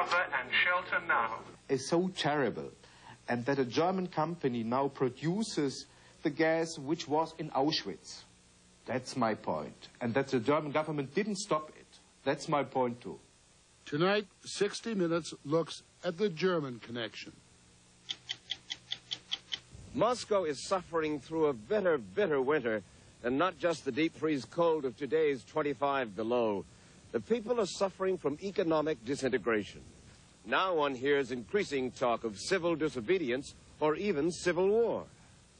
cover and shelter now is so terrible, and that a German company now produces the gas which was in Auschwitz. That's my point. And that the German government didn't stop it. That's my point too. Tonight, 60 Minutes looks at the German connection. Moscow is suffering through a bitter, bitter winter, and not just the deep freeze cold of today's 25 below. The people are suffering from economic disintegration. Now one hears increasing talk of civil disobedience or even civil war.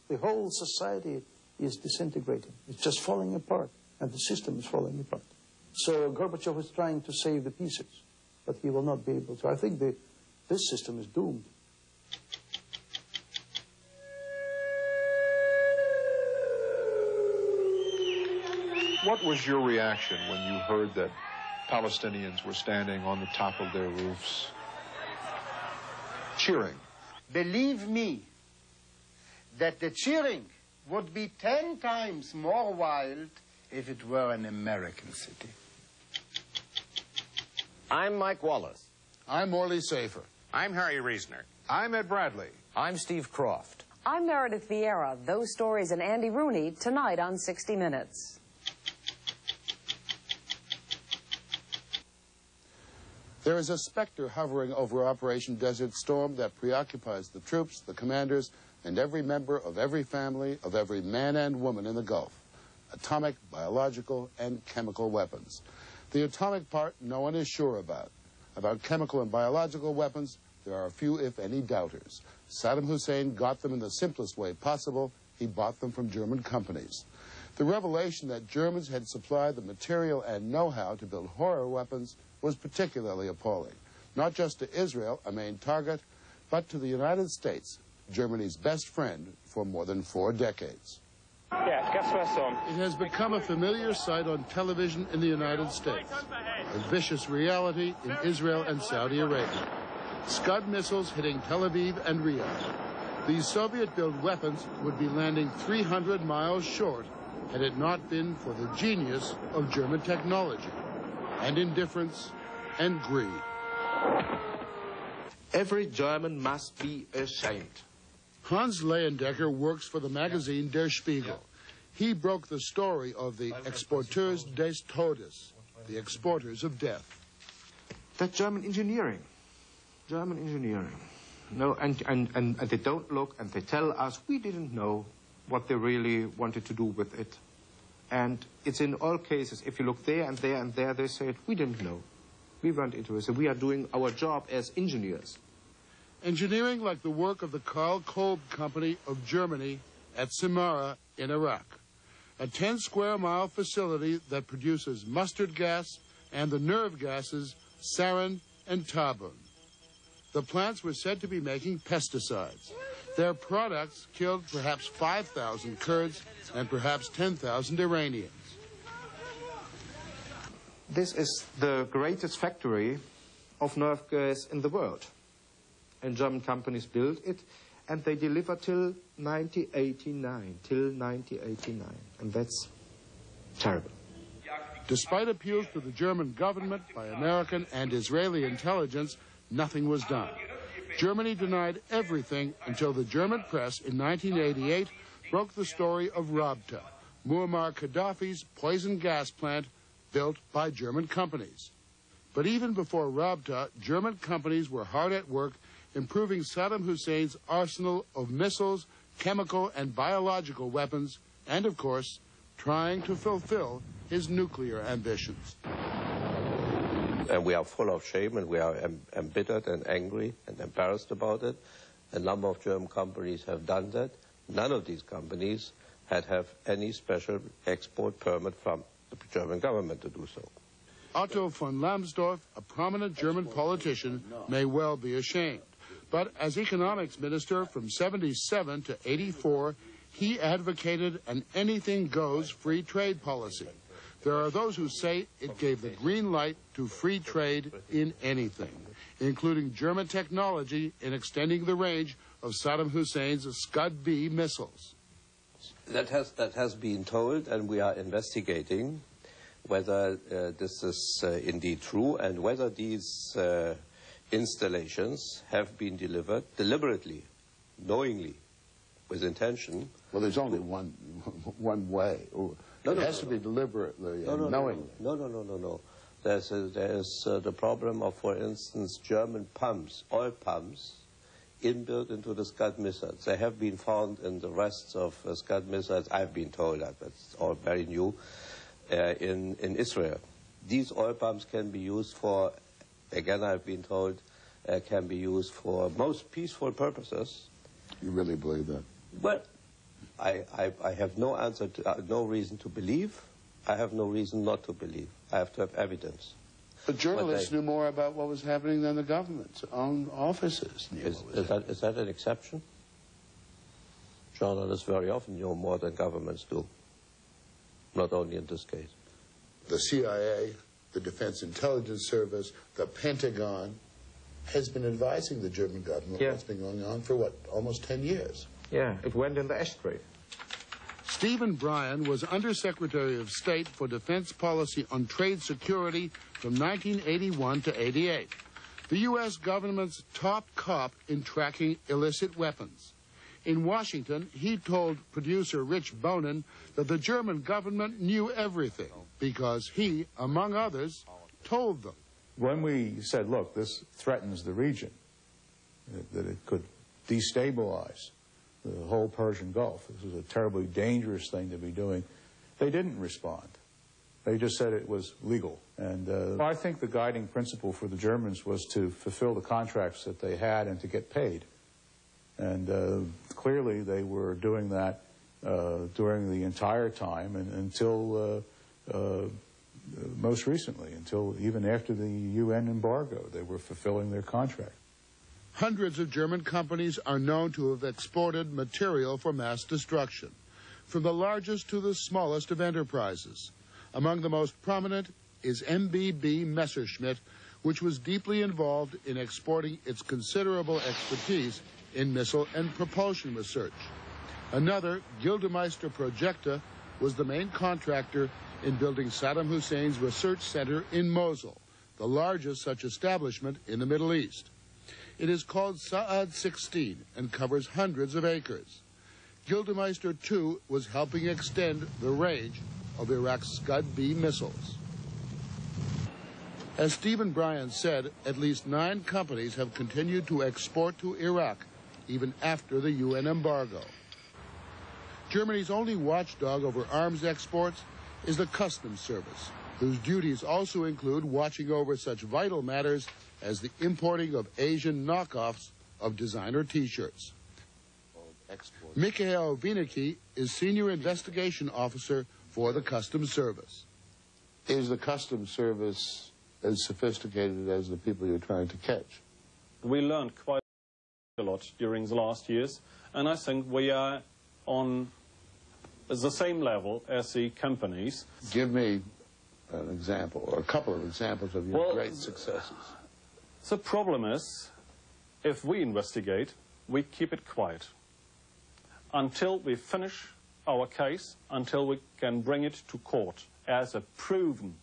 The whole society is disintegrating. It's just falling apart, and the system is falling apart. So Gorbachev is trying to save the pieces, but he will not be able to. I think this system is doomed. What was your reaction when you heard that Palestinians were standing on the top of their roofs, cheering? Believe me, that the cheering would be 10 times more wild if it were an American city. I'm Mike Wallace. I'm Morley Safer. I'm Harry Reasoner. I'm Ed Bradley. I'm Steve Croft. I'm Meredith Vieira. Those stories and Andy Rooney tonight on 60 Minutes. There is a specter hovering over Operation Desert Storm that preoccupies the troops, the commanders, and every member of every family, of every man and woman in the Gulf. Atomic, biological, and chemical weapons. The atomic part no one is sure about. About chemical and biological weapons, there are few, if any, doubters. Saddam Hussein got them in the simplest way possible. He bought them from German companies. The revelation that Germans had supplied the material and know-how to build horror weapons was particularly appalling, not just to Israel, a main target, but to the United States, Germany's best friend for more than 4 decades. It has become a familiar sight on television in the United States, a vicious reality in Israel and Saudi Arabia. Scud missiles hitting Tel Aviv and Riyadh. These Soviet-built weapons would be landing 300 miles short had it not been for the genius of German technology and indifference and greed. Every German must be ashamed. Hans Leyendecker works for the magazine Der Spiegel. He broke the story of the Exporteurs des Todes, the exporters of death. That German engineering. No, and they don't look, and they tell us we didn't know what they really wanted to do with it. And it's in all cases, if you look there and there and there, they said, we didn't know. We weren't interested. We are doing our job as engineers. Engineering like the work of the Karl Kolb Company of Germany at Samarra in Iraq, a 10-square-mile facility that produces mustard gas and the nerve gases sarin and tabun. The plants were said to be making pesticides. Their products killed perhaps 5,000 Kurds and perhaps 10,000 Iranians. This is the greatest factory of nerve gas in the world. And German companies built it, and they deliver till 1989. And that's terrible. Despite appeals to the German government by American and Israeli intelligence, nothing was done. Germany denied everything until the German press in 1988 broke the story of Rabta, Muammar Gaddafi's poison gas plant built by German companies. But even before Rabta, German companies were hard at work improving Saddam Hussein's arsenal of missiles, chemical and biological weapons, and of course, trying to fulfill his nuclear ambitions. And we are full of shame, and we are embittered and angry and embarrassed about it. A number of German companies have done that. None of these companies have any special export permit from the German government to do so. Otto von Lambsdorff, a prominent German politician, may well be ashamed. But as economics minister from 77 to 84, he advocated an anything-goes free trade policy. There are those who say it gave the green light to free trade in anything, including German technology in extending the range of Saddam Hussein's Scud-B missiles. That has been told, and we are investigating whether this is indeed true, and whether these installations have been delivered deliberately, knowingly, with intention. Well, there's only one way. It has to be deliberately and knowingly. No. There's the problem of, for instance, German pumps, oil pumps, inbuilt into the Scud missiles. They have been found in the rests of Scud missiles. I've been told that, but it's all very new, in Israel. These oil pumps can be used for, again, I've been told, can be used for most peaceful purposes. You really believe that? Well, I have no answer to, no reason to believe. I have no reason not to believe. I have to have evidence. But journalists knew more about what was happening than the government's own offices knew. Is that an exception? Journalists very often know more than governments do. Not only in this case. The CIA, the Defense Intelligence Service, the Pentagon has been advising the German government what's been going on for, what, almost 10 years? Yeah, it went in the ashtray. Stephen Bryan was Undersecretary of State for Defense Policy on Trade Security from 1981 to 88. The U.S. government's top cop in tracking illicit weapons. In Washington, he told producer Rich Bonin that the German government knew everything because he, among others, told them. When we said, look, this threatens the region, that it could destabilize the whole Persian Gulf, this is a terribly dangerous thing to be doing, they didn't respond. They just said it was legal. And I think the guiding principle for the Germans was to fulfill the contracts that they had and to get paid. And clearly they were doing that during the entire time and until most recently, until even after the UN embargo, they were fulfilling their contract. Hundreds of German companies are known to have exported material for mass destruction, from the largest to the smallest of enterprises. Among the most prominent is MBB Messerschmitt, which was deeply involved in exporting its considerable expertise in missile and propulsion research. Another, Gildemeister Projecta, was the main contractor in building Saddam Hussein's research center in Mosul, the largest such establishment in the Middle East. It is called Saad 16 and covers hundreds of acres. Gildemeister, too, was helping extend the range of Iraq's Scud-B missiles. As Stephen Bryan said, at least 9 companies have continued to export to Iraq, even after the UN embargo. Germany's only watchdog over arms exports is the Customs Service, whose duties also include watching over such vital matters as the importing of Asian knockoffs of designer T-shirts. Mikhail Wienicki is Senior Investigation Officer for the Customs Service. Is the Customs Service as sophisticated as the people you're trying to catch? We learned quite a lot during the last years, and I think we are on the same level as the companies. Give me an example, or a couple of examples of your great successes. The problem is, if we investigate, we keep it quiet until we finish our case, until we can bring it to court as a proven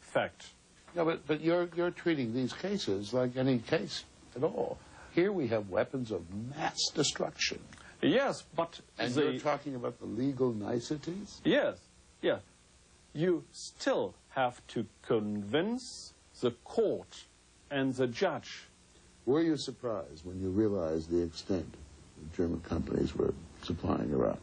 fact. No, but you're treating these cases like any case at all. Here we have weapons of mass destruction. Yes, but... And you're talking about the legal niceties? Yes, yeah. You still have to convince the court and the judge. Were you surprised when you realized the extent the German companies were supplying Iraq?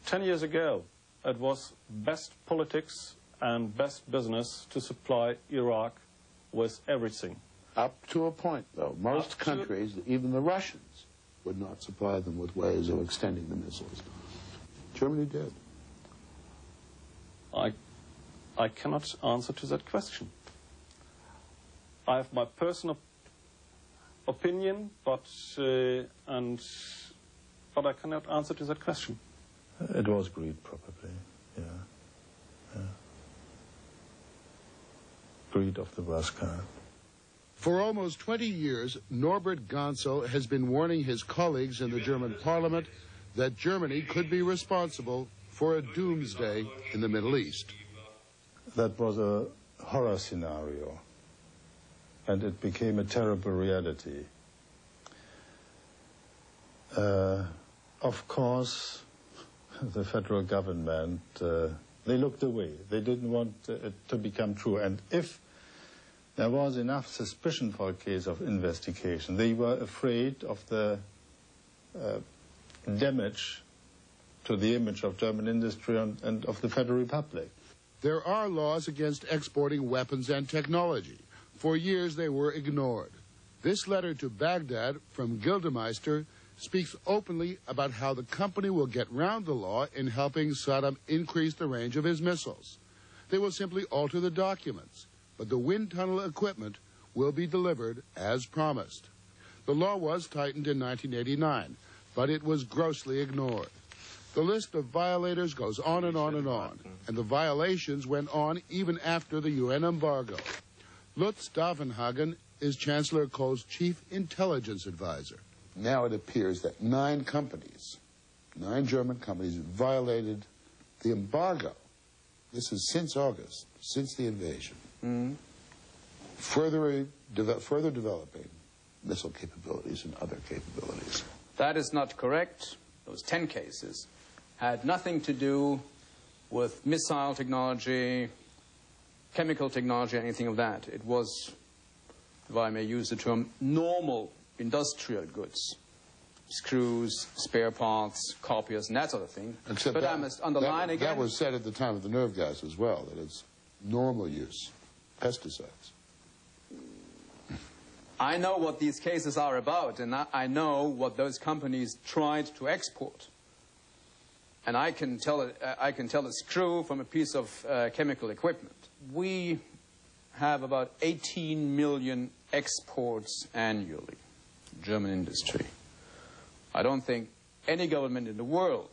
10 years ago, it was best politics and best business to supply Iraq with everything. Up to a point, though. Most countries, even the Russians, would not supply them with ways of extending the missiles. Germany did. I cannot answer to that question. I have my personal opinion, but I cannot answer to that question. It was greed, probably, yeah. Greed of the worst kind. For almost 20 years, Norbert Gonzel has been warning his colleagues in the German parliament that Germany could be responsible for a doomsday in the Middle East. That was a horror scenario. and it became a terrible reality. Of course, the federal government, they looked away. They didn't want it to become true. And if there was enough suspicion for a case of investigation, they were afraid of the damage to the image of German industry and of the Federal Republic. There are laws against exporting weapons and technology. For years they were ignored. This letter to Baghdad from Gildemeister speaks openly about how the company will get round the law in helping Saddam increase the range of his missiles. They will simply alter the documents, but the wind tunnel equipment will be delivered as promised. The law was tightened in 1989, but it was grossly ignored. The list of violators goes on and on and on, and the violations went on even after the UN embargo. Lutz Stavenhagen is Chancellor Kohl's chief intelligence advisor. Now it appears that 9 German companies, violated the embargo. This is since August, since the invasion. Further developing missile capabilities and other capabilities. That is not correct. Those 10 cases had nothing to do with missile technology, chemical technology, anything of that. It was, if I may use the term, normal industrial goods. Screws, spare parts, copiers, and that sort of thing. Except but that, I must underline again... That was said at the time of the nerve gas as well, that it's normal use, pesticides. I know what these cases are about, and I know what those companies tried to export. And I can tell a screw from a piece of chemical equipment. We have about 18 million exports annually, German industry. I don't think any government in the world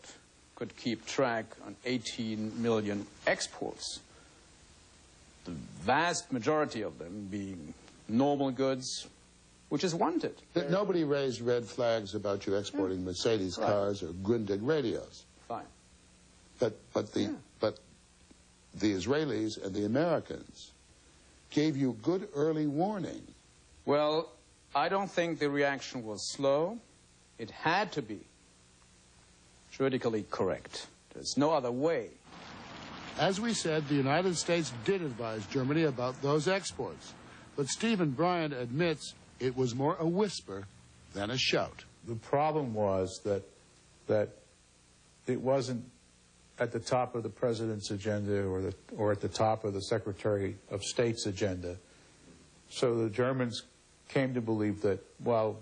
could keep track on 18 million exports. The vast majority of them being normal goods, which is wanted. Nobody raised red flags about you exporting Mercedes cars or Grundig radios. Fine. But the Israelis and the Americans gave you good early warning. Well, I don't think the reaction was slow. It had to be juridically correct. There's no other way. As we said, the United States did advise Germany about those exports. But Stephen Bryant admits it was more a whisper than a shout. The problem was that it wasn't at the top of the president's agenda or at the top of the Secretary of State's agenda. So the Germans came to believe that while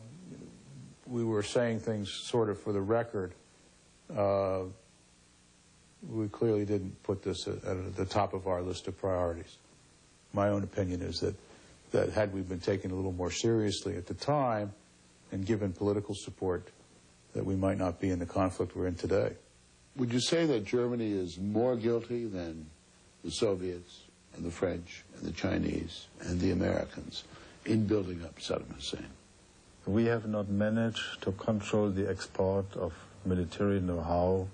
we were saying things sort of for the record, we clearly didn't put this at the top of our list of priorities. My own opinion is that had we been taken a little more seriously at the time and given political support, that we might not be in the conflict we're in today. Would you say that Germany is more guilty than the Soviets and the French and the Chinese and the Americans in building up Saddam Hussein? We have not managed to control the export of military know-how,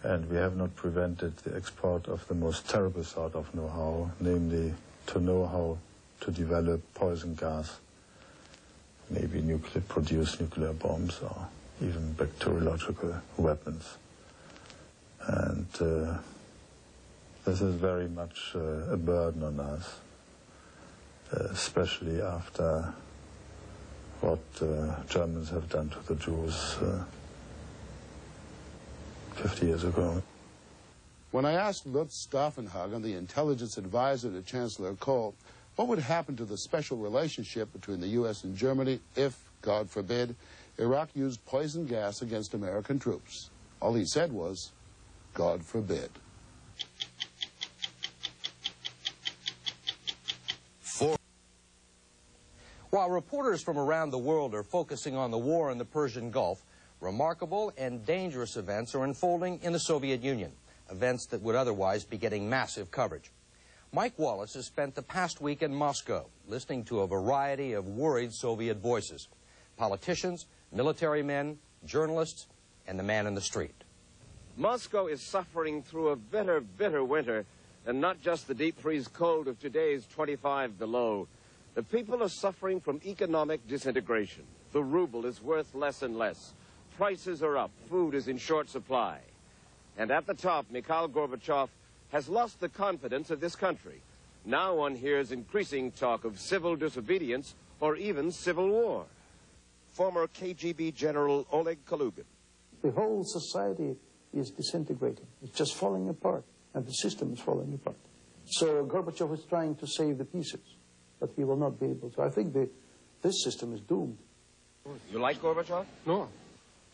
and we have not prevented the export of the most terrible sort of know-how, namely to know how to develop poison gas, maybe produce nuclear bombs or even bacteriological weapons. And this is very much a burden on us, especially after what Germans have done to the Jews 50 years ago. When I asked Lutz Stavenhagen, the intelligence advisor to Chancellor Kohl, what would happen to the special relationship between the U.S. and Germany if, God forbid, Iraq used poison gas against American troops, all he said was, God forbid. While reporters from around the world are focusing on the war in the Persian Gulf, remarkable and dangerous events are unfolding in the Soviet Union, events that would otherwise be getting massive coverage. Mike Wallace has spent the past week in Moscow, listening to a variety of worried Soviet voices: politicians, military men, journalists, and the man in the street. Moscow is suffering through a bitter, bitter winter, and not just the deep freeze cold of today's 25 below. The people are suffering from economic disintegration. The ruble is worth less and less. Prices are up. Food is in short supply. And at the top, Mikhail Gorbachev has lost the confidence of this country. Now one hears increasing talk of civil disobedience or even civil war. Former KGB General Oleg Kalugin. The whole society is disintegrating. It's just falling apart, and the system is falling apart. So Gorbachev is trying to save the pieces, but he will not be able to. I think this system is doomed. You like Gorbachev? No.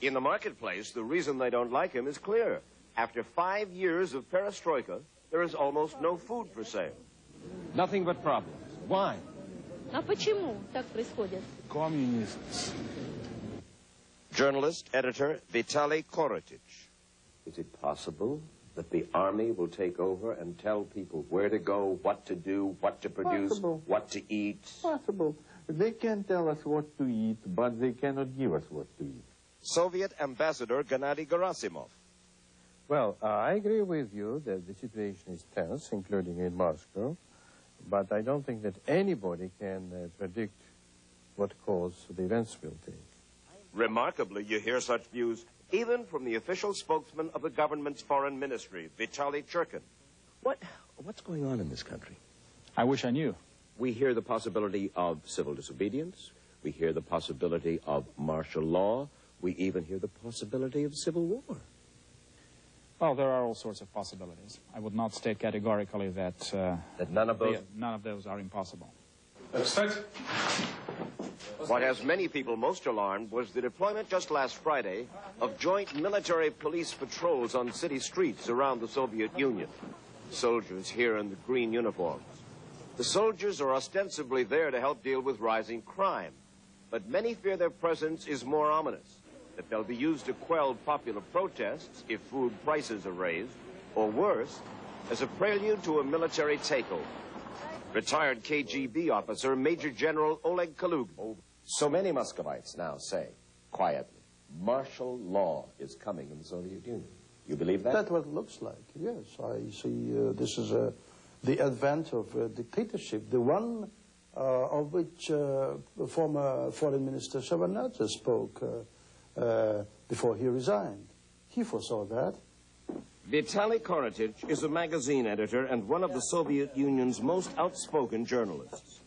In the marketplace, the reason they don't like him is clear. After 5 years of perestroika, there is almost no food for sale. Nothing but problems. Why? А почему так происходит? Communists. Journalist, editor Vitaly Korotic. Is it possible that the army will take over and tell people where to go, what to do, what to produce, Possible. what to eat? Possible. They can tell us what to eat, but they cannot give us what to eat. Soviet Ambassador Gennady Gerasimov. Well, I agree with you that the situation is tense, including in Moscow, but I don't think that anybody can predict what course the events will take. Remarkably, you hear such views even from the official spokesman of the government's foreign ministry, Vitaly Churkin. What's going on in this country? I wish I knew. We hear the possibility of civil disobedience. We hear the possibility of martial law. We even hear the possibility of civil war. Well, there are all sorts of possibilities. I would not state categorically that none of those are impossible. What has many people most alarmed was the deployment just last Friday of joint military police patrols on city streets around the Soviet Union. Soldiers here in the green uniforms. The soldiers are ostensibly there to help deal with rising crime, but many fear their presence is more ominous, that they'll be used to quell popular protests if food prices are raised, or worse, as a prelude to a military takeover. Retired KGB officer Major General Oleg Kalugin. So many Muscovites now say, quietly, martial law is coming in the Soviet Union. You believe that? That's what it looks like, yes. I see this is the advent of dictatorship, the one of which former Foreign Minister Shevardnadze spoke before he resigned. He foresaw that. Vitaly Korotic is a magazine editor and one of the Soviet Union's most outspoken journalists.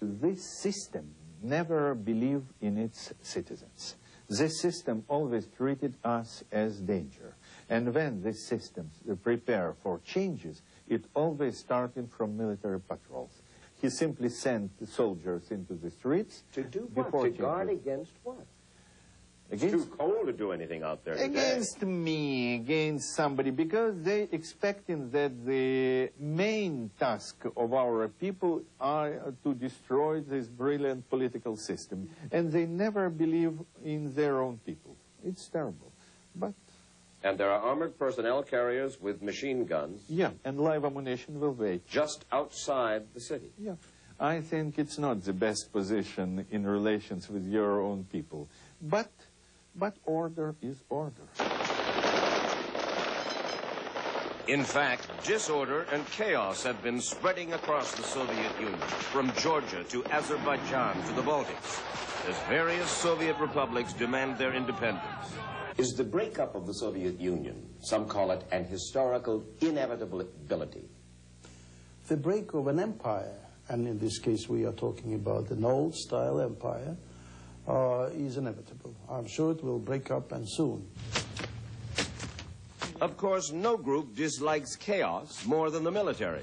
This system never believed in its citizens. This system always treated us as danger. And when these systems prepare for changes, it always started from military patrols. He simply sent the soldiers into the streets. To do what? To guard against what? Against, it's too cold to do anything out there today. Against me, against somebody, because they expecting that the main task of our people are to destroy this brilliant political system. And they never believe in their own people. It's terrible. But... And there are armored personnel carriers with machine guns. Yeah, and live ammunition will wait. Just outside the city. Yeah. I think it's not the best position in relations with your own people. But order is order. In fact, disorder and chaos have been spreading across the Soviet Union, from Georgia to Azerbaijan to the Baltics, as various Soviet republics demand their independence. Is the breakup of the Soviet Union, some call it an historical inevitability? The break of an empire, and in this case we are talking about an old-style empire, is inevitable. I'm sure it will break up, and soon. Of course, no group dislikes chaos more than the military.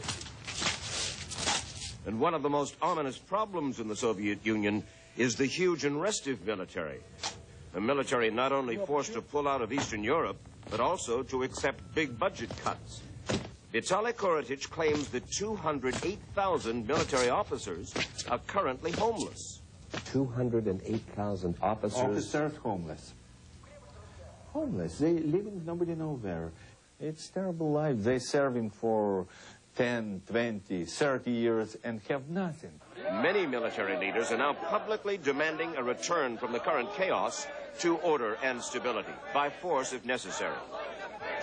And one of the most ominous problems in the Soviet Union is the huge and restive military. A military not only forced to pull out of Eastern Europe, but also to accept big budget cuts. Vitaly Korotic claims that 208,000 military officers are currently homeless. 208,000 officers? Officers homeless. Homeless. They living nobody knows where. It's terrible life. They serving for 10, 20, 30 years and have nothing. Many military leaders are now publicly demanding a return from the current chaos to order and stability, by force if necessary.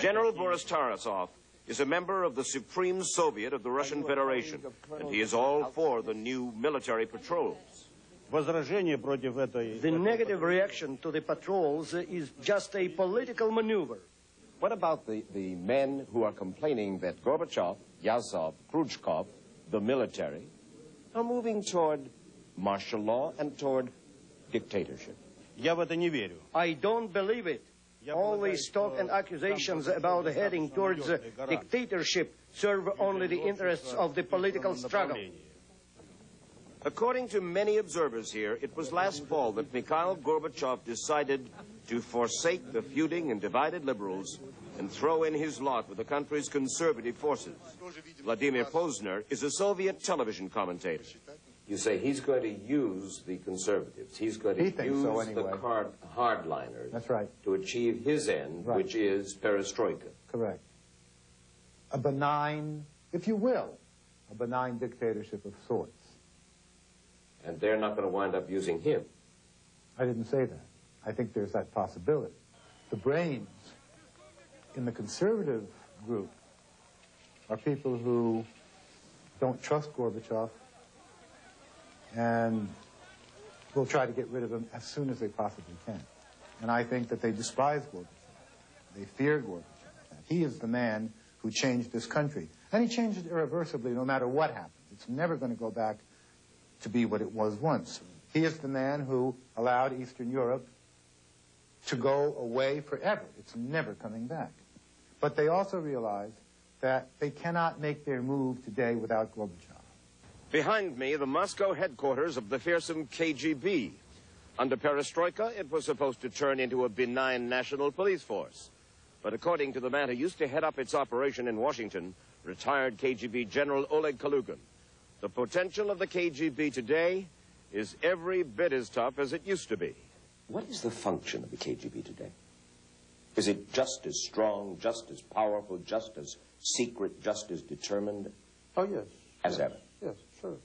General Boris Tarasov is a member of the Supreme Soviet of the Russian Federation, and he is all for the new military patrols. The negative reaction to the patrols is just a political maneuver. What about the men who are complaining that Gorbachev, Yazov, Khrushchev, the military, are moving toward martial law and toward dictatorship? I don't believe it. All these talk and accusations about heading towards dictatorship serve only the interests of the political struggle. According to many observers here, it was last fall that Mikhail Gorbachev decided to forsake the feuding and divided liberals and throw in his lot with the country's conservative forces. Vladimir Posner is a Soviet television commentator. You say he's going to use the conservatives. He's going to use the hardliners. That's right. To achieve his end, which is perestroika. Correct. A benign, if you will, a benign dictatorship of sorts. And they're not going to wind up using him. I didn't say that. I think there's that possibility. The brains in the conservative group are people who don't trust Gorbachev and will try to get rid of him as soon as they possibly can. And I think that they despise Gorbachev. They fear Gorbachev. He is the man who changed this country. And he changed it irreversibly no matter what happens. It's never going to go back to be what it was once. He is the man who allowed Eastern Europe to go away forever. It's never coming back. But they also realize that they cannot make their move today without Gorbachev. Behind me, the Moscow headquarters of the fearsome KGB. Under perestroika, it was supposed to turn into a benign national police force. But according to the man who used to head up its operation in Washington, retired KGB General Oleg Kalugin, the potential of the KGB today is every bit as tough as it used to be. What is the function of the KGB today? Is it just as strong, just as powerful, just as secret, just as determined? Oh, yes. As ever? Yes, sure.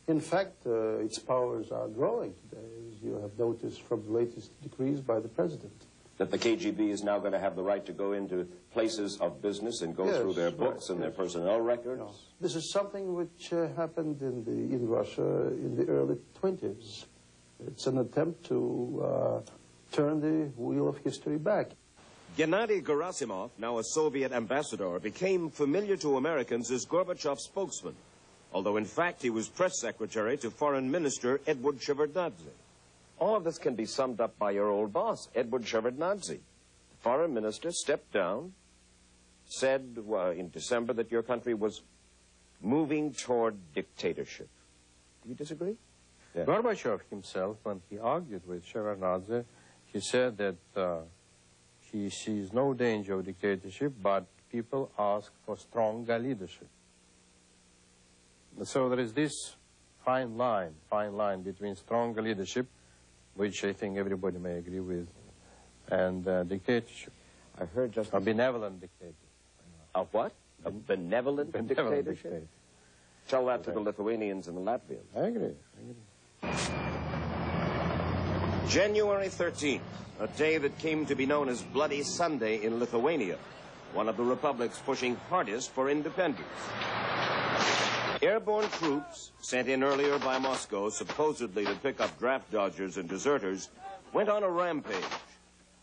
In fact, its powers are growing today, as you have noticed from the latest decrees by the president. That the KGB is now going to have the right to go into places of business and go through their books and their personnel records? No. This is something which happened in Russia in the early 20s. It's an attempt to turn the wheel of history back. Gennady Gerasimov, now a Soviet ambassador, became familiar to Americans as Gorbachev's spokesman, although in fact he was press secretary to Foreign Minister Edward Shevardnadze. All of this can be summed up by your old boss, Edward Shevardnadze. The foreign minister stepped down, said in December that your country was moving toward dictatorship. Do you disagree? Yeah. Gorbachev himself, when he argued with Shevardnadze, he said that he sees no danger of dictatorship, but people ask for stronger leadership. So there is this fine line between stronger leadership, which I think everybody may agree with, and dictatorship. I heard just... A benevolent dictator. A what? A benevolent dictatorship? Tell that to the Lithuanians and the Latvians. I agree. January 13th, a day that came to be known as Bloody Sunday in Lithuania, one of the republics pushing hardest for independence. Airborne troops, sent in earlier by Moscow, supposedly to pick up draft dodgers and deserters, went on a rampage,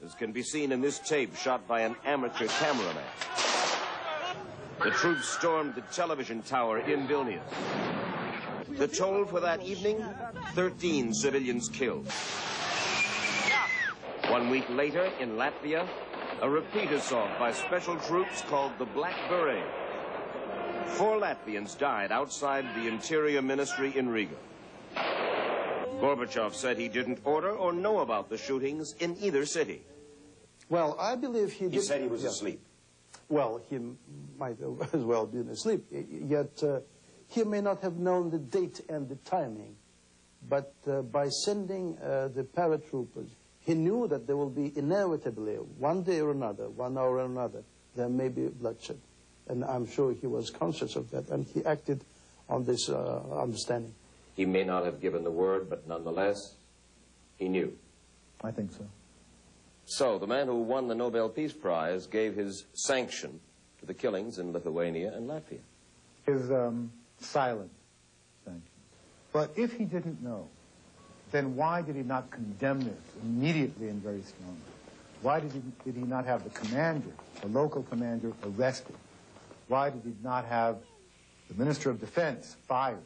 as can be seen in this tape shot by an amateur cameraman. The troops stormed the television tower in Vilnius. The toll for that evening, 13 civilians killed. 1 week later, in Latvia, a repeat assault by special troops called the Black Beret. 4 Latvians died outside the Interior Ministry in Riga. Gorbachev said he didn't order or know about the shootings in either city. Well, I believe he did... He said he was asleep. Well, he might as well be asleep, yet he may not have known the date and the timing. But by sending the paratroopers, he knew that there will be inevitably, one day or another, 1 hour or another, there may be bloodshed. And I'm sure he was conscious of that, and he acted on this understanding. He may not have given the word, but nonetheless, he knew. I think so. So, the man who won the Nobel Peace Prize gave his sanction to the killings in Lithuania and Latvia. His silent sanctions. But if he didn't know, then why did he not condemn this immediately and very strongly? Why did he not have the commander, the local commander, arrested? Why did he not have the Minister of Defense fired?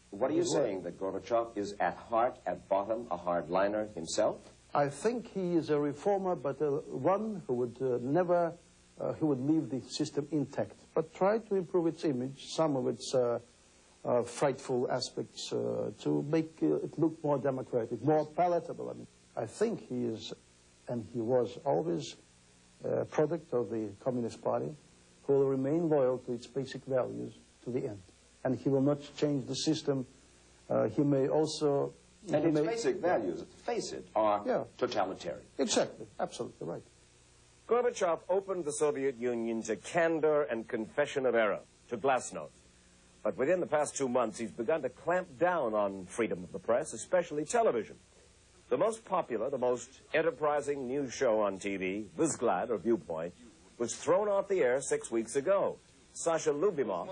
What are you saying, that Gorbachev is at heart, at bottom, a hardliner himself? I think he is a reformer, but one who would who would leave the system intact, but try to improve its image, some of its frightful aspects, to make it look more democratic, more palatable. I mean, I think he is, and he was always a product of the Communist Party, who will remain loyal to its basic values to the end. And he will not change the system. He may also... And its basic values, face it, are totalitarian. Exactly, absolutely right. Gorbachev opened the Soviet Union to candor and confession of error, to glasnost. But within the past 2 months, he's begun to clamp down on freedom of the press, especially television. The most popular, the most enterprising news show on TV, Vzglad, or Viewpoint, was thrown off the air 6 weeks ago. Sasha Lubimov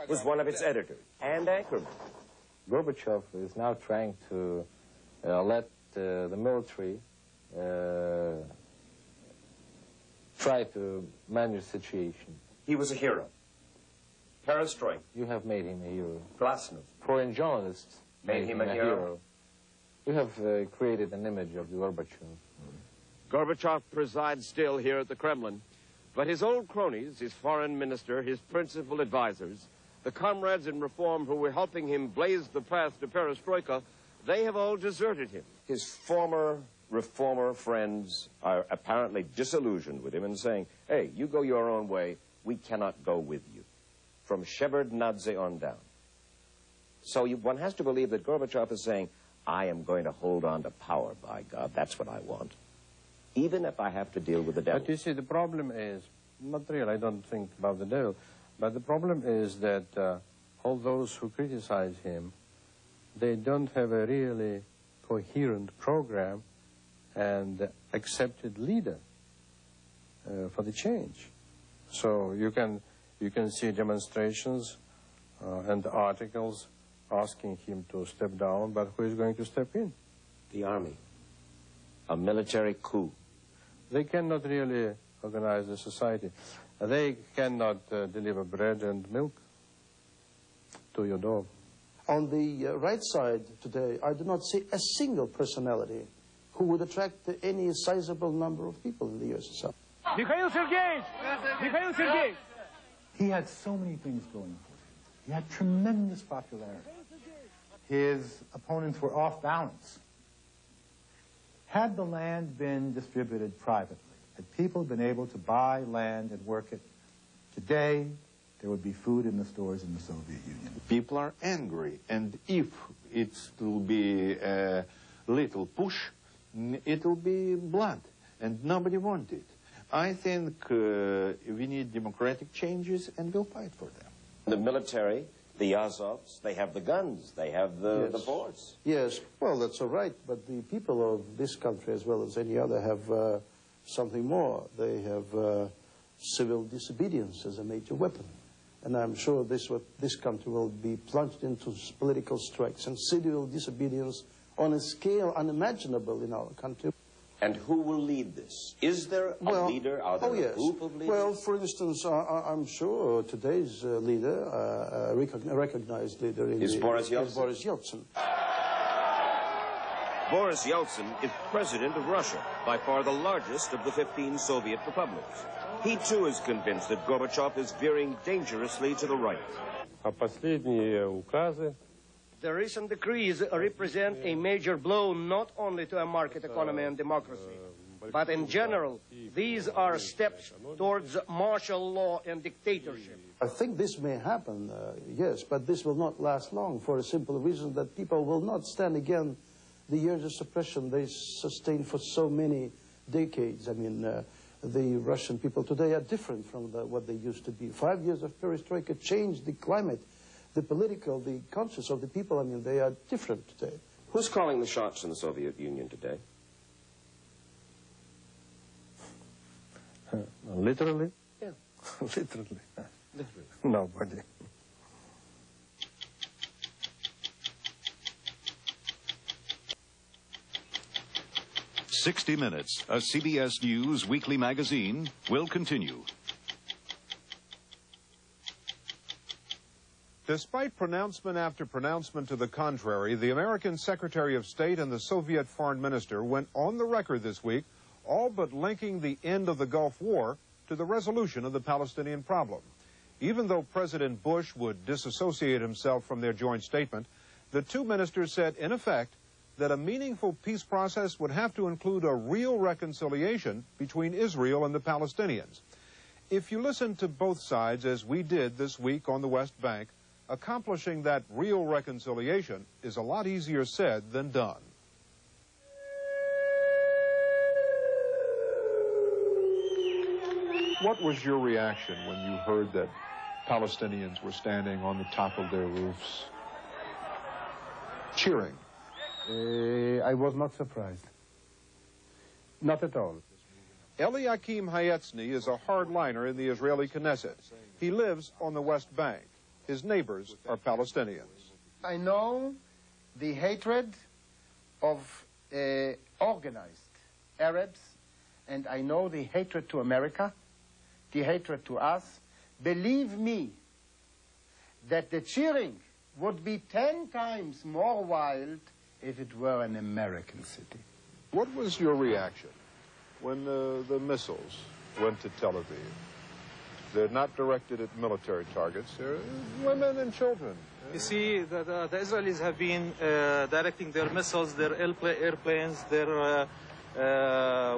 was one of its editors and anchormen. Gorbachev is now trying to let the military try to manage the situation. He was a hero. Perestroika. You have made him a hero. Glasnost. Foreign journalists made him a hero. You have created an image of Gorbachev. Gorbachev presides still here at the Kremlin, but his old cronies, his foreign minister, his principal advisors, the comrades in reform who were helping him blaze the path to perestroika, they have all deserted him. His former reformer friends are apparently disillusioned with him and saying, hey, you go your own way, we cannot go with you. From Shevardnadze on down. So one has to believe that Gorbachev is saying, I am going to hold on to power, by God, that's what I want. Even if I have to deal with the devil. But you see, the problem is, not really, I don't think about the devil, but the problem is that all those who criticize him, they don't have a really coherent program and accepted leader for the change. So you can see demonstrations and articles asking him to step down, but who is going to step in? The army. A military coup. They cannot really organize the society. They cannot deliver bread and milk to your door. On the right side today, I do not see a single personality who would attract any sizable number of people in the USSR. Mikhail Sergeyevich! Mikhail Sergeyevich! He had so many things going for him. He had tremendous popularity. His opponents were off balance. Had the land been distributed privately, had people been able to buy land and work it, today there would be food in the stores in the Soviet Union. People are angry, and if it will be a little push, it will be blood, and nobody wants it. I think we need democratic changes, and we'll fight for them. The military, the Azovs, they have the guns, they have the force. Yes, well, that's all right, but the people of this country, as well as any other, have something more. They have civil disobedience as a major weapon. And I'm sure this country will be plunged into political strikes and civil disobedience on a scale unimaginable in our country. And who will lead this? Is there a leader? Are there a group of leaders? Well, for instance, I'm sure today's leader, a recognized leader is Boris Yeltsin. Is Boris Yeltsin. Boris Yeltsin is president of Russia, by far the largest of the 15 Soviet republics. He too is convinced that Gorbachev is veering dangerously to the right. The recent decrees represent a major blow not only to a market economy and democracy, but in general, these are steps towards martial law and dictatorship. I think this may happen, yes, but this will not last long for a simple reason that people will not stand again the years of suppression they sustained for so many decades. I mean, the Russian people today are different from what they used to be. 5 years of perestroika changed the climate, the political, the conscience of the people. I mean, they are different today. Who's calling the shots in the Soviet Union today? Literally? Yeah. Literally. Nobody. "60 Minutes, a CBS News weekly magazine, will continue. Despite pronouncement after pronouncement to the contrary, the American Secretary of State and the Soviet Foreign Minister went on the record this week, all but linking the end of the Gulf War to the resolution of the Palestinian problem. Even though President Bush would disassociate himself from their joint statement, the two ministers said, in effect, that a meaningful peace process would have to include a real reconciliation between Israel and the Palestinians. If you listen to both sides, as we did this week on the West Bank, accomplishing that real reconciliation is a lot easier said than done. What was your reaction when you heard that Palestinians were standing on the top of their roofs, cheering? I was not surprised. Not at all. Eliakim Hayetzny is a hardliner in the Israeli Knesset. He lives on the West Bank. His neighbors are Palestinians. I know the hatred of organized Arabs, and I know the hatred to America, the hatred to us. Believe me that the cheering would be 10 times more wild if it were an American city. What was your reaction when the missiles went to Tel Aviv? They're not directed at military targets. They're women and children. You see, the Israelis have been directing their missiles, their airplanes, their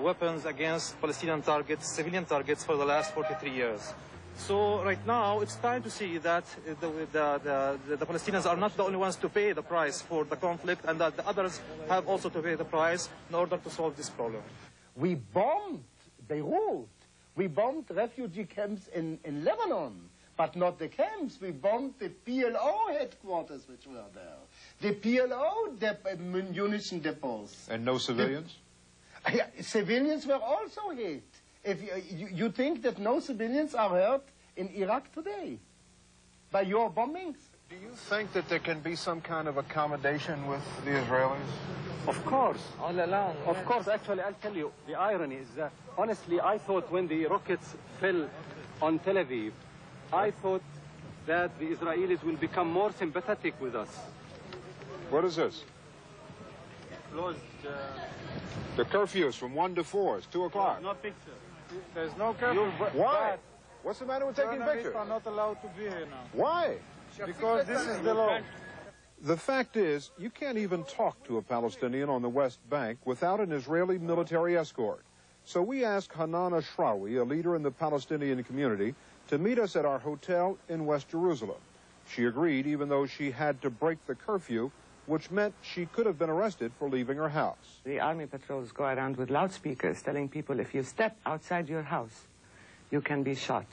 weapons against Palestinian targets, civilian targets, for the last 43 years. So right now, it's time to see that the Palestinians are not the only ones to pay the price for the conflict, and that the others have also to pay the price in order to solve this problem. We bombed Beirut. We bombed refugee camps in Lebanon, but not the camps. We bombed the PLO headquarters which were there. The PLO munition depots. And no civilians? Civilians were also hit. If you think that no civilians are hurt in Iraq today by your bombings? Do you think that there can be some kind of accommodation with the Israelis? Of course. All along. Of course. Actually, I'll tell you, the irony is that, honestly, I thought when the rockets fell on Tel Aviv, I thought that the Israelis will become more sympathetic with us. What is this? Closed. The curfews from 1 to 4. It's 2 o'clock. No picture. There's no curfew. Why? What's the matter with taking pictures? are not allowed to be here now. Why? Because this is the law. The fact is, you can't even talk to a Palestinian on the West Bank without an Israeli military escort. So we asked Hanan Ashrawi, a leader in the Palestinian community, to meet us at our hotel in West Jerusalem. She agreed, even though she had to break the curfew, which meant she could have been arrested for leaving her house. The army patrols go around with loudspeakers telling people if you step outside your house, you can be shot,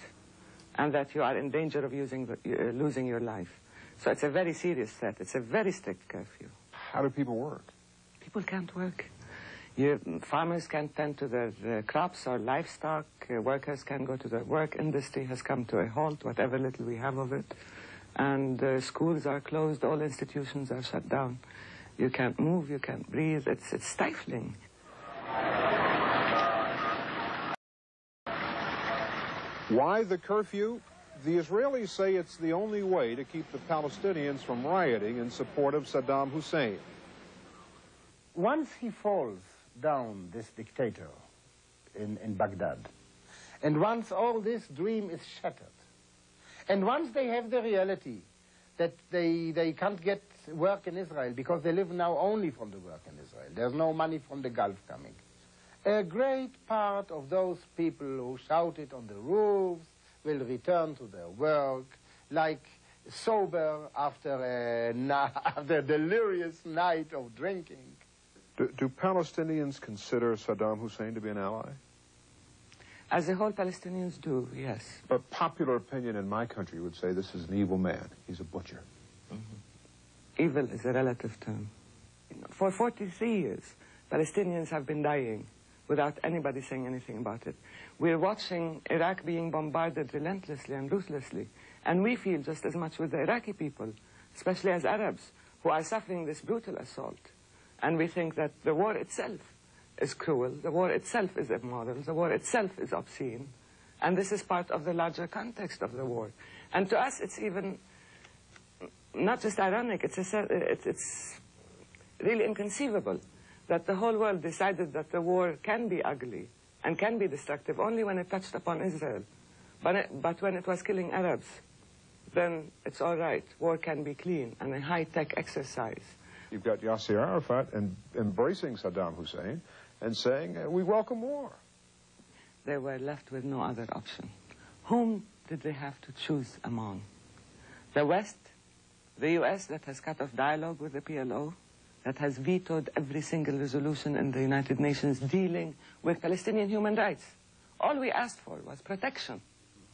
and that you are in danger of losing your life. So it's a very serious threat. It's a very strict curfew. How do people work? People can't work. Farmers can't tend to their crops or livestock. Workers can't go to their work. Industry has come to a halt, whatever little we have of it. And schools are closed. All institutions are shut down. You can't move. You can't breathe. It's stifling. Why the curfew? The Israelis say it's the only way to keep the Palestinians from rioting in support of Saddam Hussein. Once he falls down, this dictator in Baghdad, and once all this dream is shattered, and once they have the reality that they can't get work in Israel because they live now only from the work in Israel, there's no money from the Gulf coming, a great part of those people who shouted on the roofs will return to their work like sober after a delirious night of drinking. Do Palestinians consider Saddam Hussein to be an ally? As a whole, Palestinians do, yes. But popular opinion in my country would say this is an evil man. He's a butcher. Mm-hmm. Evil is a relative term. For 43 years, Palestinians have been dying without anybody saying anything about it. We're watching Iraq being bombarded relentlessly and ruthlessly, and we feel just as much with the Iraqi people, especially as Arabs, who are suffering this brutal assault. And we think that the war itself is cruel, the war itself is immoral, the war itself is obscene, and this is part of the larger context of the war. And to us, it's even not just ironic, it's really inconceivable that the whole world decided that the war can be ugly and can be destructive only when it touched upon Israel. But when it was killing Arabs, then it's all right. War can be clean and a high-tech exercise. You've got Yasser Arafat embracing Saddam Hussein and saying, we welcome war. They were left with no other option. Whom did they have to choose among? The West, the U.S. that has cut off dialogue with the PLO, that has vetoed every single resolution in the United Nations dealing with Palestinian human rights. All we asked for was protection.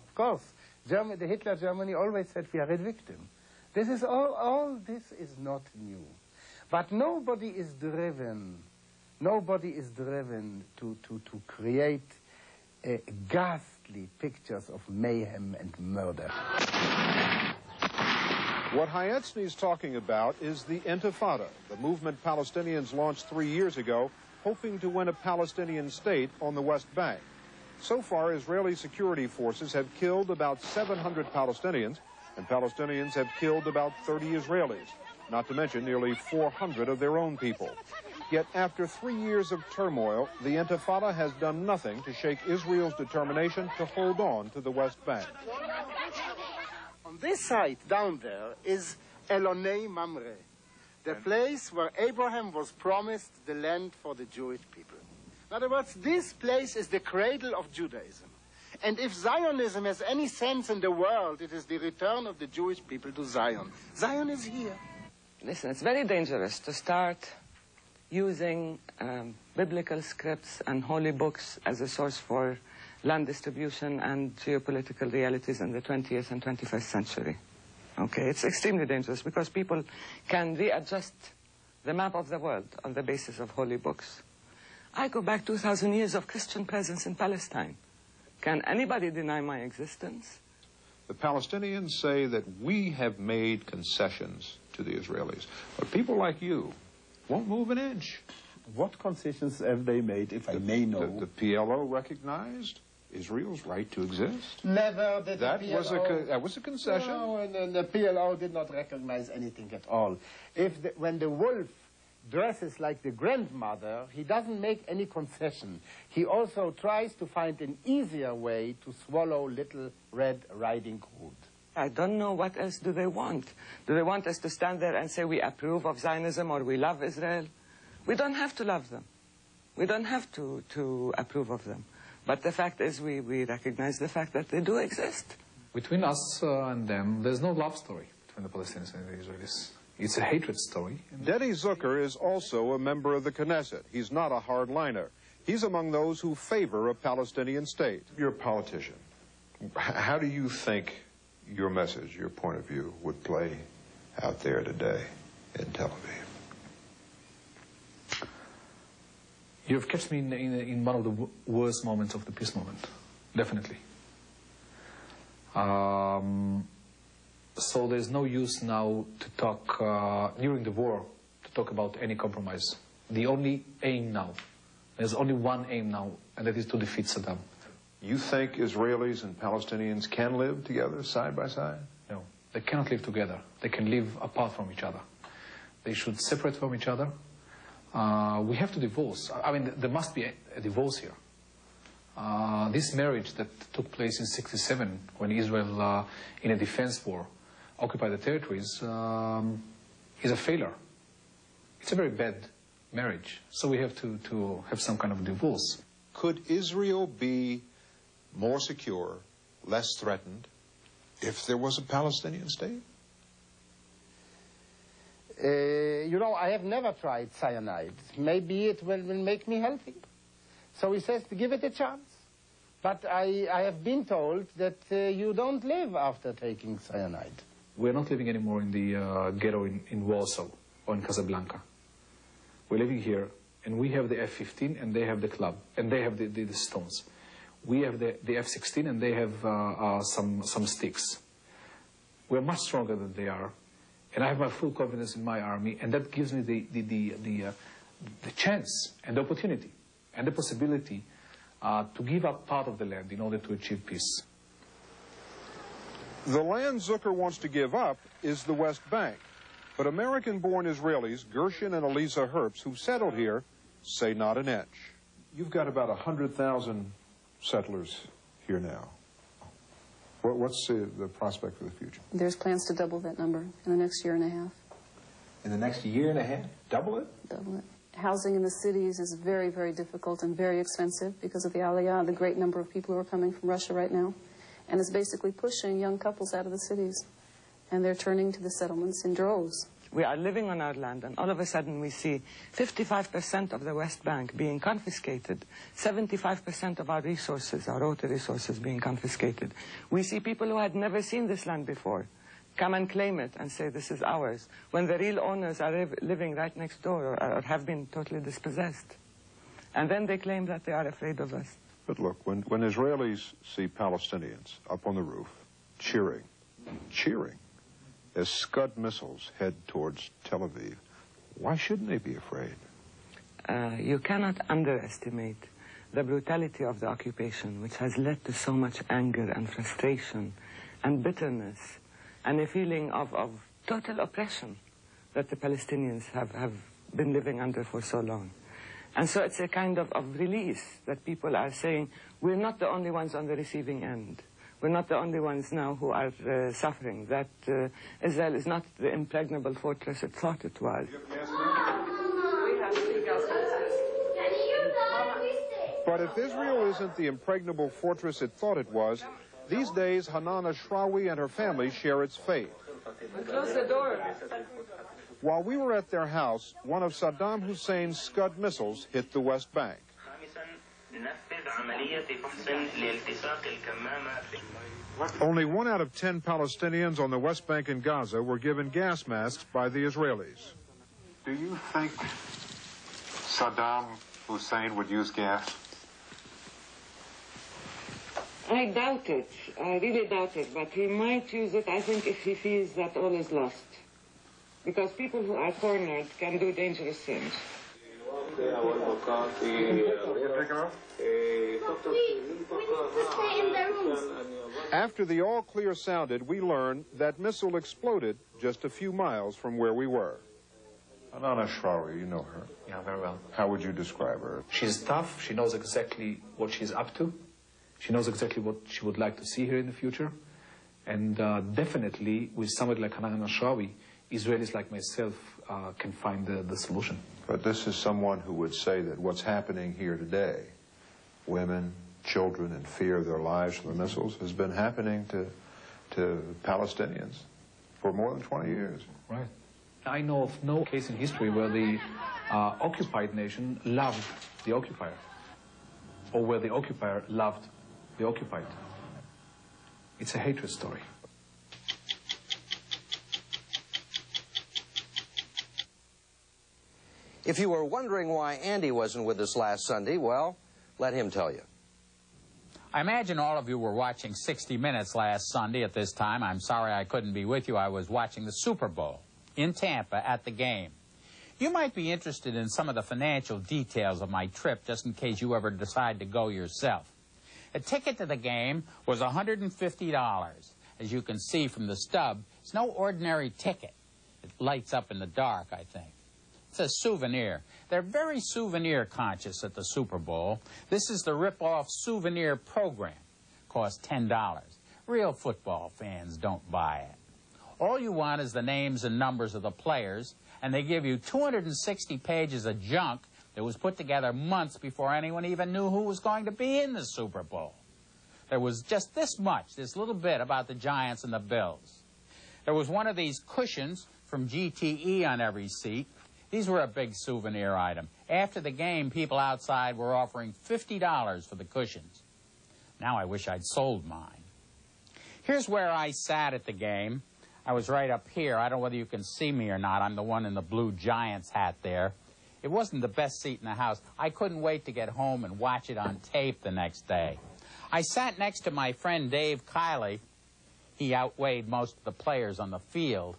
Of course. The Hitler Germany always said we are a victim. This is all this is not new. But nobody is driven to create ghastly pictures of mayhem and murder. What Hayetzni is talking about is the Intifada, the movement Palestinians launched 3 years ago, hoping to win a Palestinian state on the West Bank. So far, Israeli security forces have killed about 700 Palestinians, and Palestinians have killed about 30 Israelis, not to mention nearly 400 of their own people. Yet after 3 years of turmoil, the Intifada has done nothing to shake Israel's determination to hold on to the West Bank. On this site down there is Elonei Mamre, the place where Abraham was promised the land for the Jewish people. In other words, this place is the cradle of Judaism. And if Zionism has any sense in the world, it is the return of the Jewish people to Zion. Zion is here. Listen, it's very dangerous to start using biblical scripts and holy books as a source for land distribution and geopolitical realities in the 20th and 21st century. Okay, it's extremely dangerous because people can readjust the map of the world on the basis of holy books. I go back 2,000 years of Christian presence in Palestine. Can anybody deny my existence? The Palestinians say that we have made concessions to the Israelis, but people like you won't move an inch. What concessions have they made, if I may know? The PLO recognized Israel's right to exist. Never did that the PLO... That was a concession? No, and the PLO did not recognize anything at all. When the wolf dresses like the grandmother, he doesn't make any concession. He also tries to find an easier way to swallow Little Red Riding Hood. I don't know what else do they want. Do they want us to stand there and say we approve of Zionism or we love Israel? We don't have to love them. We don't have to approve of them. But the fact is we recognize the fact that they do exist. Between us and them, there's no love story between the Palestinians and the Israelis. It's a hatred story. Dedi Zucker is also a member of the Knesset. He's not a hardliner. He's among those who favor a Palestinian state. You're a politician. How do you think your message, your point of view, would play out there today in Tel Aviv? You've kept me in one of the worst moments of the peace movement, definitely. So there's no use now to talk, during the war, to talk about any compromise. The only aim now, there's only one aim now, and that is to defeat Saddam. You think Israelis and Palestinians can live together side by side? No, they cannot live together. They can live apart from each other. They should separate from each other. We have to divorce. I mean, there must be a divorce here. This marriage that took place in '67, when Israel, in a defense war, occupied the territories, is a failure. It's a very bad marriage. So we have to have some kind of divorce. Could Israel be more secure, less threatened, if there was a Palestinian state? You know, I have never tried cyanide. Maybe it will make me healthy. So he says to give it a chance. But I have been told that you don't live after taking cyanide. We're not living anymore in the ghetto in Warsaw or in Casablanca. We're living here And we have the F-15, and they have the club, and they have the stones. We have the F-16, and they have some sticks. We're much stronger than they are, and I have my full confidence in my army, and that gives me the chance and the opportunity and the possibility to give up part of the land in order to achieve peace. The land Zucker wants to give up is the West Bank. But American-born Israelis, Gershon and Eliza Herbst, who've settled here, say not an inch. You've got about 100,000 settlers here now. What's the prospect for the future? There's plans to double that number in the next year and a half. In the next year and a half? Double it? Double it. Housing in the cities is very, very difficult and very expensive because of the Aliyah, the great number of people who are coming from Russia right now. And it's basically pushing young couples out of the cities. And they're turning to the settlements in droves. We are living on our land, and all of a sudden we see 55% of the West Bank being confiscated, 75% of our resources, our water resources, being confiscated. We see people who had never seen this land before come and claim it and say this is ours, when the real owners are living right next door or have been totally dispossessed. And then they claim that they are afraid of us. But look, when Israelis see Palestinians up on the roof cheering, as Scud missiles head towards Tel Aviv, why shouldn't they be afraid? You cannot underestimate the brutality of the occupation, which has led to so much anger and frustration and bitterness and a feeling of total oppression that the Palestinians have been living under for so long. And so it's a kind of release that people are saying, we're not the only ones on the receiving end. We're not the only ones now who are suffering, that Israel is not the impregnable fortress it thought it was. But if Israel isn't the impregnable fortress it thought it was, these days Hanan Ashrawi and her family share its fate. Close the door. While we were at their house, one of Saddam Hussein's Scud missiles hit the West Bank. Only 1 out of 10 Palestinians on the West Bank and Gaza were given gas masks by the Israelis. Do you think Saddam Hussein would use gas? I doubt it. I really doubt it. But he might use it, I think, if he feels that all is lost. Because people who are cornered can do dangerous things. After the all-clear sounded, we learned that missile exploded just a few miles from where we were. Hanan Ashrawi, you know her. Yeah, very well. How would you describe her? She's tough. She knows exactly what she's up to. She knows exactly what she would like to see here in the future. And definitely, with somebody like Hanan Ashrawi, Israelis like myself can find the solution. But this is someone who would say that what's happening here today, women, children in fear of their lives from the missiles, has been happening to Palestinians for more than 20 years. Right. I know of no case in history where the occupied nation loved the occupier, or where the occupier loved the occupied. It's a hatred story. If you were wondering why Andy wasn't with us last Sunday, well, let him tell you. I imagine all of you were watching 60 Minutes last Sunday at this time. I'm sorry I couldn't be with you. I was watching the Super Bowl in Tampa at the game. You might be interested in some of the financial details of my trip, just in case you ever decide to go yourself. A ticket to the game was $150. As you can see from the stub, it's no ordinary ticket. It lights up in the dark, I think. It's a souvenir. They're very souvenir conscious at the Super Bowl. This is the rip-off souvenir program. Costs $10. Real football fans don't buy it. All you want is the names and numbers of the players, and they give you 260 pages of junk that was put together months before anyone even knew who was going to be in the Super Bowl. There was just this much, this little bit about the Giants and the Bills. There was one of these cushions from GTE on every seat. These were a big souvenir item. After the game, people outside were offering $50 for the cushions. Now I wish I'd sold mine. Here's where I sat at the game. I was right up here. I don't know whether you can see me or not. I'm the one in the blue Giants hat there. It wasn't the best seat in the house. I couldn't wait to get home and watch it on tape the next day. I sat next to my friend Dave Kiley. He outweighed most of the players on the field.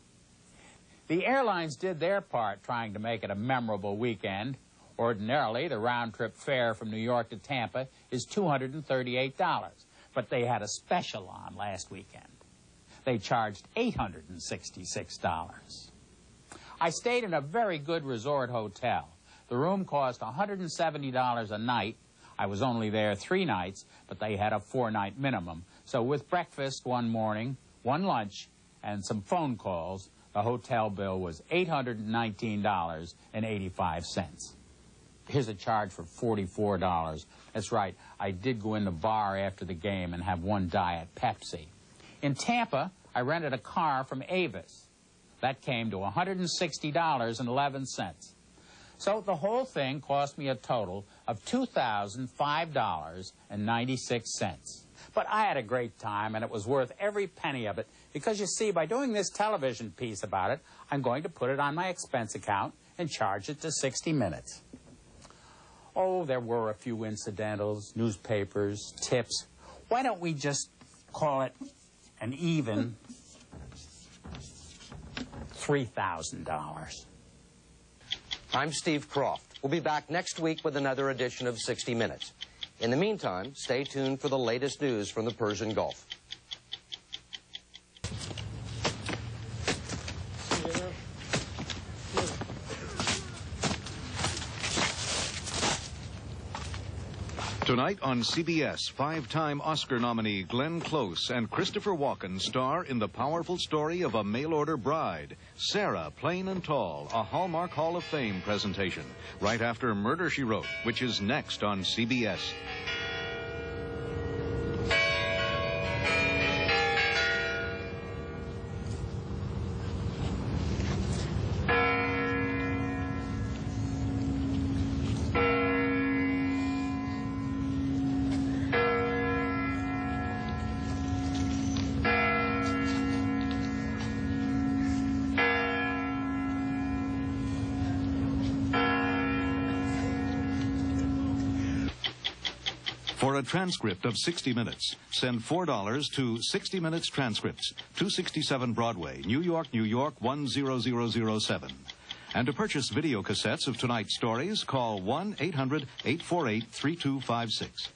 The airlines did their part trying to make it a memorable weekend. Ordinarily, the round-trip fare from New York to Tampa is $238, but they had a special on last weekend. They charged $866. I stayed in a very good resort hotel. The room cost $170 a night. I was only there 3 nights, but they had a 4-night minimum. So with breakfast one morning, one lunch, and some phone calls, the hotel bill was $819.85. Here's a charge for $44. That's right, I did go in the bar after the game and have 1 Diet Pepsi. In Tampa, I rented a car from Avis. That came to $160.11. So the whole thing cost me a total of $2,005.96. But I had a great time, and it was worth every penny of it, because you see, by doing this television piece about it, I'm going to put it on my expense account and charge it to 60 Minutes. Oh, there were a few incidentals, newspapers, tips. Why don't we just call it an even $3,000? I'm Steve Kroft. We'll be back next week with another edition of 60 Minutes. In the meantime, stay tuned for the latest news from the Persian Gulf. Tonight on CBS, 5-time Oscar nominee Glenn Close and Christopher Walken star in the powerful story of a mail-order bride, Sarah, Plain and Tall, a Hallmark Hall of Fame presentation, right after Murder, She Wrote, which is next on CBS. For a transcript of 60 Minutes, send $4 to 60 Minutes Transcripts, 267 Broadway, New York, New York, 10007. And to purchase video cassettes of tonight's stories, call 1-800-848-3256.